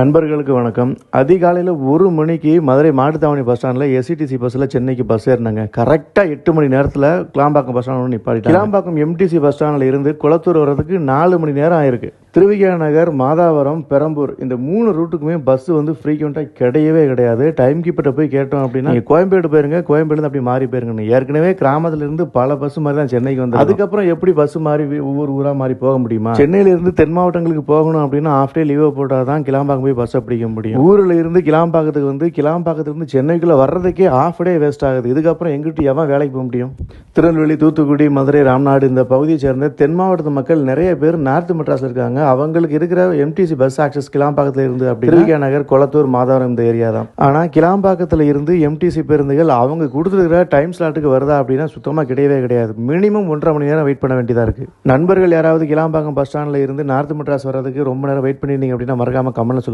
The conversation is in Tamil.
நண்பர்களுக்கு வணக்கம். அதிகாலையில் 1 மணிக்கு மதுரை மாட்டுத்தாவணி பஸ் ஸ்டாண்டில் எஸ்இடிசி பஸ்ஸில் சென்னைக்கு பஸ் ஏறினாங்க. கரெக்டாக 8 மணி நேரத்தில் கிளாம்பாக்கம் பஸ் ஸ்டாண்ட் நிப்பாட்டிட்டாங்க. கிளாம்பாக்கம் எம்டிசி பஸ் ஸ்டாண்டில் இருந்து குளத்தூர் வர்றதுக்கு 4 மணி நேரம் ஆயிருக்கு. திருவிகா நகர், மாதாவரம், பெரம்பூர் இந்த 3 ரூட்டுக்குமே பஸ் வந்து ஃப்ரீக்வெண்ட்டாக கிடையவே கிடையாது. டைம் கீப்பர்ட்ட போய் கேட்டோம் அப்படின்னா நீங்கள் கோயம்பேடு போயிருங்க, கோயம்பேடு அப்படி மாறி போயிருங்க. ஏற்கனவே கிராமத்திலிருந்து பல பஸ் மாதிரி தான் சென்னைக்கு வந்து, அதுக்கப்புறம் எப்படி பஸ் மாறி ஒவ்வொரு ஊராக மாறி போக முடியுமா? சென்னையிலிருந்து தென் மாவட்டங்களுக்கு போகணும் அப்படின்னா ஆஃப் டே லீவை போட்டால் தான் கிளாம்பாக்கம் போய் பஸ் பிடிக்க முடியும். ஊரில் இருந்து கிளாம்பாக்கத்துக்கு வந்து கிளாம்பாக்கத்துலேருந்து சென்னைக்குள்ளே வர்றதுக்கே ஆஃப் டே வேஸ்ட் ஆகுது. இதுக்கப்புறம் எங்கிட்ட எவன் வேலைக்கு போக முடியும்? திருநெல்வேலி, தூத்துக்குடி, மதுரை, ராம்நாடு இந்த பகுதியை சேர்ந்த தென் மாவட்டத்து மக்கள் நிறைய பேர் நார்த் மெட்ராஸில் இருக்காங்க. அவங்களுக்கு இருக்கிற எம்டிசி பஸ் ஆக்சஸ் கிளாம்பாக்கத்தில் இருந்து அப்படி திருவிகா நகர், குளத்தூர், மாதாவரம் இந்த ஏரியா தான். ஆனால் கிளாம்பாக்கத்தில் இருந்து எம்டிசி பேருந்துகள் அவங்க கொடுத்துருக்கிற டைம் ஸ்லாட்டுக்கு வருதா அப்படின்னா சுத்தமாக கிடையவே கிடையாது. மினிமம் 1.5 மணி நேரம் வெயிட் பண்ண வேண்டியதாக இருக்கு. நண்பர்கள் யாராவது கிளாம்பாக்கம் பஸ் ஸ்டாண்டில் இருந்து நார்த் மெட்ராஸ் வர்றதுக்கு ரொம்ப நேரம் வெயிட் பண்ணியிருந்தீங்க அப்படின்னா மறக்காம கமெண்ட்ல சொல்லுங்க.